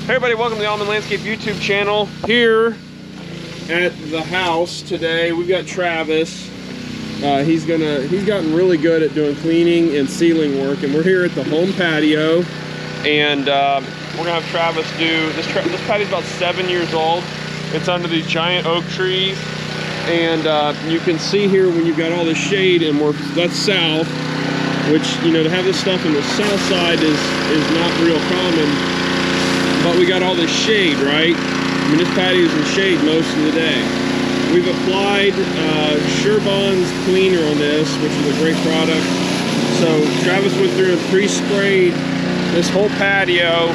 Hey everybody, welcome to the Auman Landscape YouTube channel. Here at the house today, we've got Travis. He's gotten really good at doing cleaning and sealing work, and we're here at the home patio, and we're gonna have Travis do this. This patio's about 7 years old. It's under these giant oak trees, and you can see here when you've got all this shade, and that's south, which, you know, to have this stuff on the south side is not real common. But we got all this shade, right? I mean, this patio's in shade most of the day. We've applied Sherbon's cleaner on this, which is a great product. So Travis went through and pre-sprayed this whole patio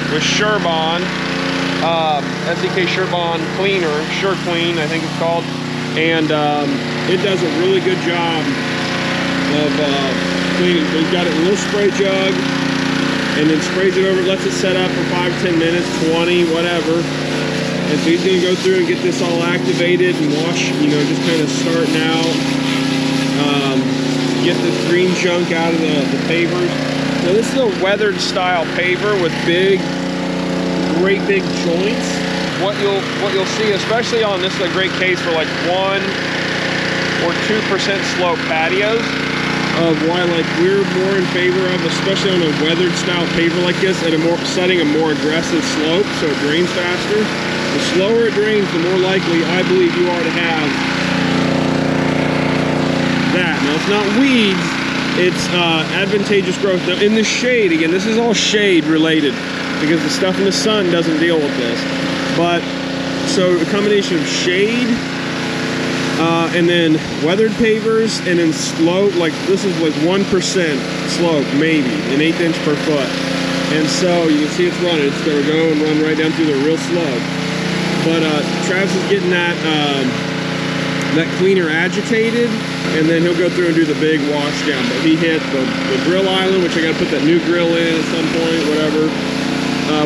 with Sherbon, SDK Sherbon cleaner, SureClean, I think it's called. And it does a really good job of cleaning. So he's got it in a little spray jug, and then sprays it over, lets it set up for 5-10 minutes, 20, whatever. And so he's gonna go through and get this all activated and wash, you know, just kind of starting out. Get this green junk out of the pavers. Now this is a weathered style paver with great big joints. What you'll see, especially on this, is a great case for like 1 or 2% slope patios. Of why, like, we're more in favor of, especially on a weathered style paver like this, at setting a more aggressive slope so it drains faster. The slower it drains, the more likely I believe you are to have that. Now it's not weeds, it's advantageous growth. Now in the shade, again, this is all shade related because the stuff in the sun doesn't deal with this. But so a combination of shade, and then weathered pavers, and then slope, like this is like 1% slope, maybe an 1/8 inch per foot. And so you can see it's running. It's gonna go and run right down through the real slope. But Travis is getting that cleaner agitated, and then he'll go through and do the big wash down. But he hit the grill island, which I gotta put that new grill in at some point, whatever.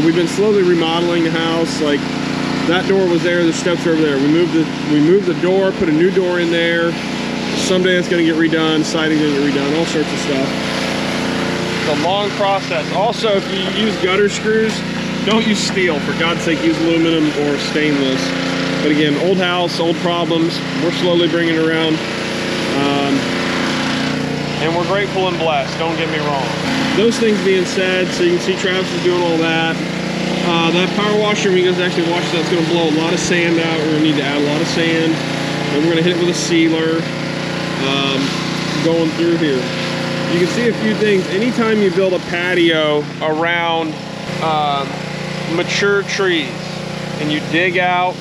We've been slowly remodeling the house. Like, that door was there, the steps are over there. We moved the door, put a new door in there. Someday it's gonna get redone, siding's gonna get redone, all sorts of stuff. It's a long process. Also, if you use gutter screws, don't use steel. For God's sake, use aluminum or stainless. But again, old house, old problems. We're slowly bringing it around. And we're grateful and blessed, don't get me wrong. Those things being said, so you can see Travis is doing all that. That power washer, when he goes to actually wash that, it's going to blow a lot of sand out. We're going to need to add a lot of sand. And we're going to hit it with a sealer going through here. You can see a few things. Anytime you build a patio around mature trees and you dig out,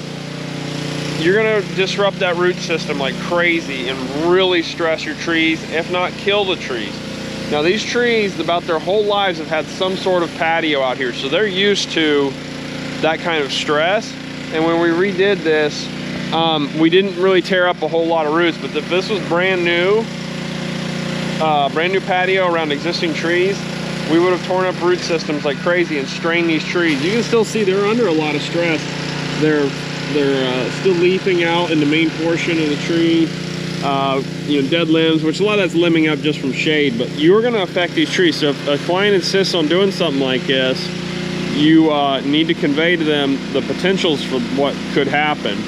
you're going to disrupt that root system like crazy and really stress your trees, if not kill the trees. Now these trees, about their whole lives, have had some sort of patio out here, so they're used to that kind of stress. And when we redid this, we didn't really tear up a whole lot of roots, but if this was brand new patio around existing trees, we would have torn up root systems like crazy and strained these trees. You can still see they're under a lot of stress. They're still leafing out in the main portion of the tree. You know, dead limbs, which a lot of that's limbing up just from shade, but you're going to affect these trees. So if a client insists on doing something like this, you need to convey to them the potentials for what could happen.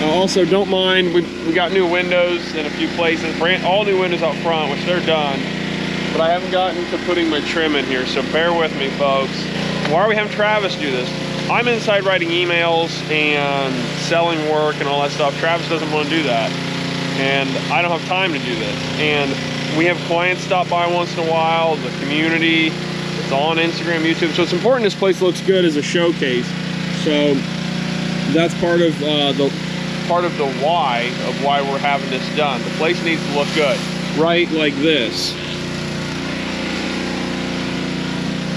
Also, don't mind, we got new windows in a few places, all new windows out front, which they're done, but I haven't gotten to putting my trim in here, so bear with me, folks. Why are we having Travis do this? I'm inside writing emails and selling work and all that stuff. Travis doesn't want to do that, and I don't have time to do this. And we have clients stop by once in a while, the community, it's all on Instagram, YouTube, so it's important this place looks good as a showcase. So that's part of the why we're having this done. The place needs to look good, right, like this.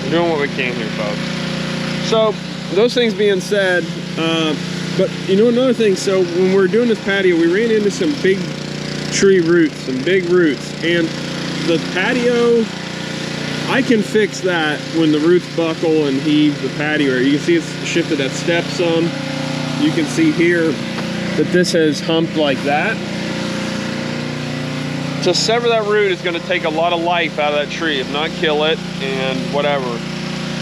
We're doing what we can here, folks. So those things being said, but you know, another thing, so when we're doing this patio, we ran into some big tree roots, some big roots, and the patio, I can fix that when the roots buckle and heave the patio. You can see it's shifted that step some. You can see here that this has humped like that. To sever that root is going to take a lot of life out of that tree, if not kill it, and whatever.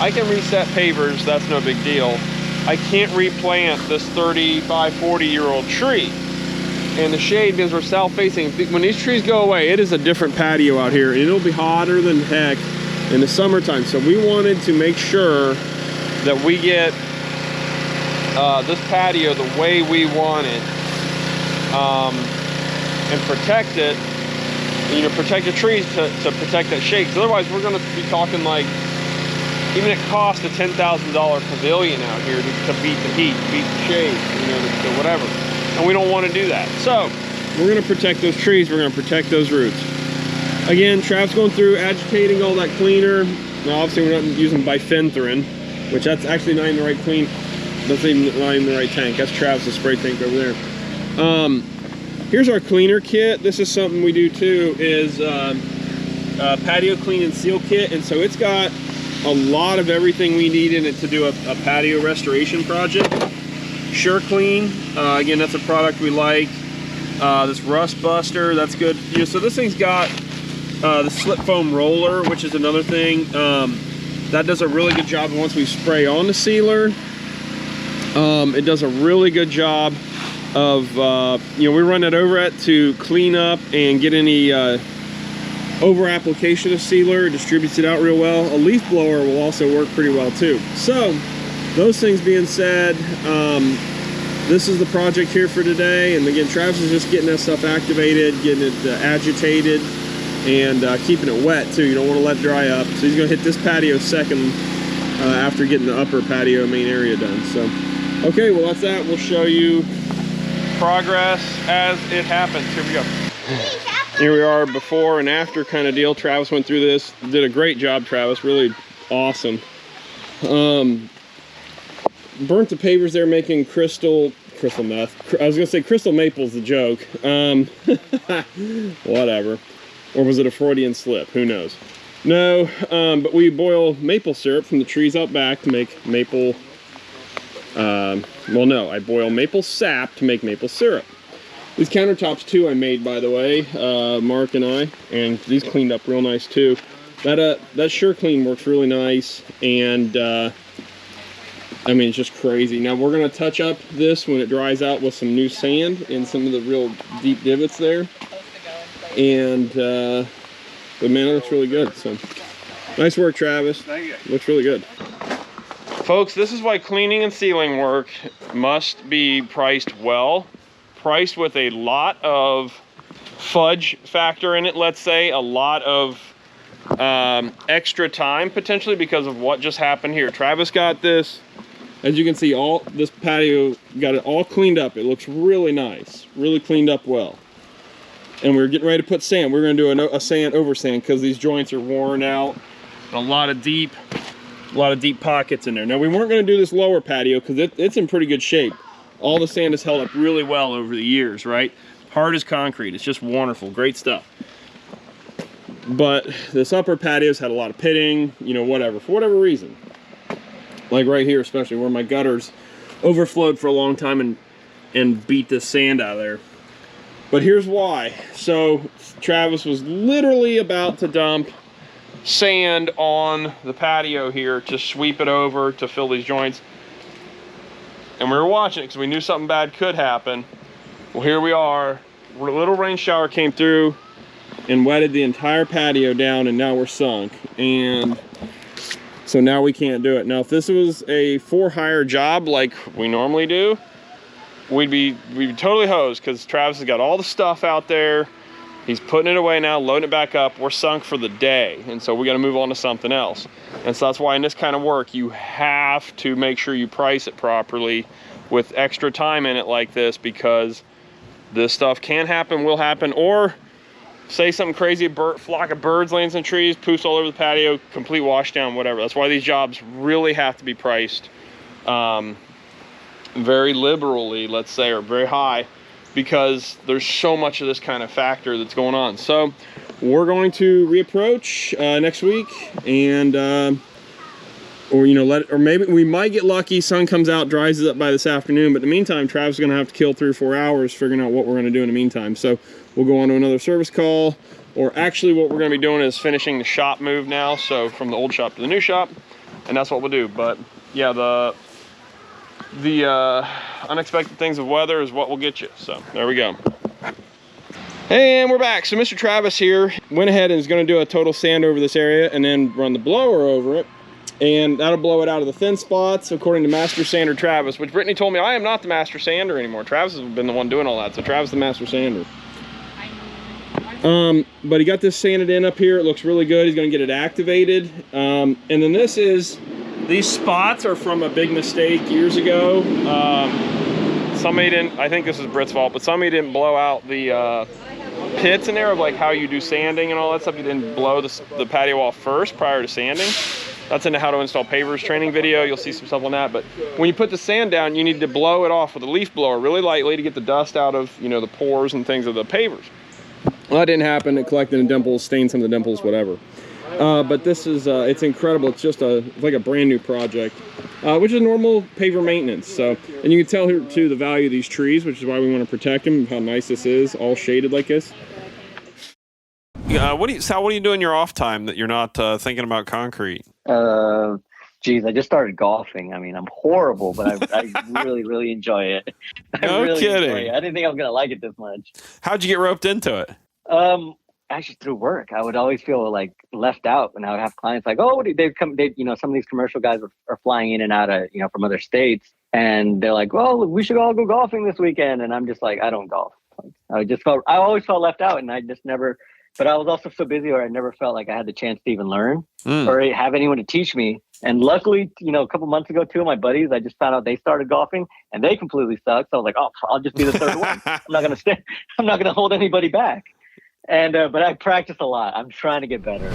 I can reset pavers, that's no big deal. I can't replant this 35, 40-year-old tree. And the shade, because we're south-facing, when these trees go away, it is a different patio out here. It'll be hotter than heck in the summertime. So we wanted to make sure that we get this patio the way we want it, and protect it, you know, protect the trees to protect that shade. Because otherwise we're going to be talking like, even it costs a $10,000 pavilion out here to beat the heat, beat the shade, you know, the whatever. And we don't want to do that. So we're going to protect those trees. We're going to protect those roots. Again, Travis going through, agitating all that cleaner. Now, obviously, we're not using bifenthrin, which that's actually not even the right clean. That's not even the right tank. That's Travis's spray tank over there. Here's our cleaner kit. This is something we do too, is patio clean and seal kit. And so it's got a lot of everything we need in it to do a patio restoration project. Sure Clean, again, that's a product we like. This Rust Buster, that's good. You know, so this thing's got the slip foam roller, which is another thing. That does a really good job once we spray on the sealer. It does a really good job of, you know, we run that over it to clean up and get any over application of sealer. It distributes it out real well. A leaf blower will also work pretty well too. So those things being said, this is the project here for today. And again, Travis is just getting that stuff activated, getting it agitated, and keeping it wet too. You don't want to let it dry up. So he's going to hit this patio second after getting the upper patio main area done. So, okay, well that's that. We'll show you progress as it happens. Here we go. Here we are, before and after kind of deal. Travis went through this, did a great job, Travis, really awesome. Burnt the pavers there making crystal meth. I was gonna say crystal maple's the joke. Whatever. Or was it a Freudian slip? Who knows? No, but we boil maple syrup from the trees out back to make maple, well no, I boil maple sap to make maple syrup. These countertops too I made, by the way, Mark and I, and these cleaned up real nice too. That Sure Clean works really nice, and I mean, it's just crazy. Now we're gonna touch up this when it dries out with some new sand in some of the real deep divots there. And, but man, it looks really good. So, nice work, Travis. Thank you. Looks really good. Folks, this is why cleaning and sealing work must be priced well. Priced with a lot of fudge factor in it, let's say. A lot of extra time, potentially, because of what just happened here. Travis got this. As you can see, this patio, got it all cleaned up. It looks really nice, really cleaned up well. And we're getting ready to put sand. We're gonna do a sand over sand because these joints are worn out. And a lot of deep pockets in there. Now we weren't gonna do this lower patio because it's in pretty good shape. All the sand has held up really well over the years, right? Hard as concrete, it's just wonderful, great stuff. But this upper patio's had a lot of pitting, you know, whatever, for whatever reason. Like right here, especially where my gutters overflowed for a long time and beat this sand out of there. But here's why. So Travis was literally about to dump sand on the patio here to sweep it over to fill these joints. And we were watching it because we knew something bad could happen. Well, here we are. A little rain shower came through and wetted the entire patio down, and now we're sunk. And so now we can't do it. Now, if this was a for-hire job like we normally do, we'd be totally hosed because Travis has got all the stuff out there. He's putting it away now, loading it back up. We're sunk for the day, and so we got to move on to something else. And so that's why in this kind of work, you have to make sure you price it properly with extra time in it like this, because this stuff can happen, will happen, or say something crazy, a flock of birds lands in trees, poofs all over the patio, complete wash down, whatever. That's why these jobs really have to be priced very liberally, let's say, or very high, because there's so much of this kind of factor that's going on. So we're going to reapproach next week, and or you know, or maybe we might get lucky, sun comes out, dries it up by this afternoon, but in the meantime Travis is going to have to kill 3 or 4 hours figuring out what we're going to do in the meantime. So we'll go on to another service call, or actually what we're going to be doing is finishing the shop move now, so from the old shop to the new shop. and that's what we'll do. But yeah, the unexpected things of weather is what will get you. So there we go. And we're back. So Mr. Travis here went ahead and is going to do a total sand over this area and then run the blower over it. And that'll blow it out of the thin spots, according to Master Sander Travis, which Brittany told me I am not the Master Sander anymore. Travis has been the one doing all that, so Travis the Master Sander. But he got this sanded in up here. It looks really good. He's going to get it activated. And then these spots are from a big mistake years ago. Somebody didn't, I think this is Britt's fault, but somebody didn't blow out the pits in there of like how you do sanding and all that stuff. You didn't blow the patio off first prior to sanding. That's in the how to install pavers training video. You'll see some stuff on that. But when you put the sand down, you need to blow it off with a leaf blower really lightly to get the dust out of, you know, the pores and things of the pavers. Well, that didn't happen. It collected in dimples, stained some of the dimples, whatever. But this is, it's incredible. It's just like a brand new project, which is normal paver maintenance. So, and you can tell here too the value of these trees, which is why we want to protect them, how nice this is, all shaded like this. Sal, what do you do in your off time that you're not thinking about concrete? Geez, I just started golfing. I mean, I'm horrible, but I really, really enjoy it. No really kidding. Enjoy it. I didn't think I was gonna like it this much. How'd you get roped into it? Actually through work. I would always feel like left out when I would have clients like, oh, you know, some of these commercial guys are flying in and out of, you know, from other states, and they're like, well, we should all go golfing this weekend, and I'm just like, I don't golf. Like, I always felt left out, and I just never. But I was also so busy where I never felt like I had the chance to even learn or have anyone to teach me. And luckily, you know, a couple months ago, two of my buddies, I just found out they started golfing and they completely sucked. So I was like, oh, I'll just be the third one. I'm not going to hold anybody back. And, but I practice a lot. I'm trying to get better.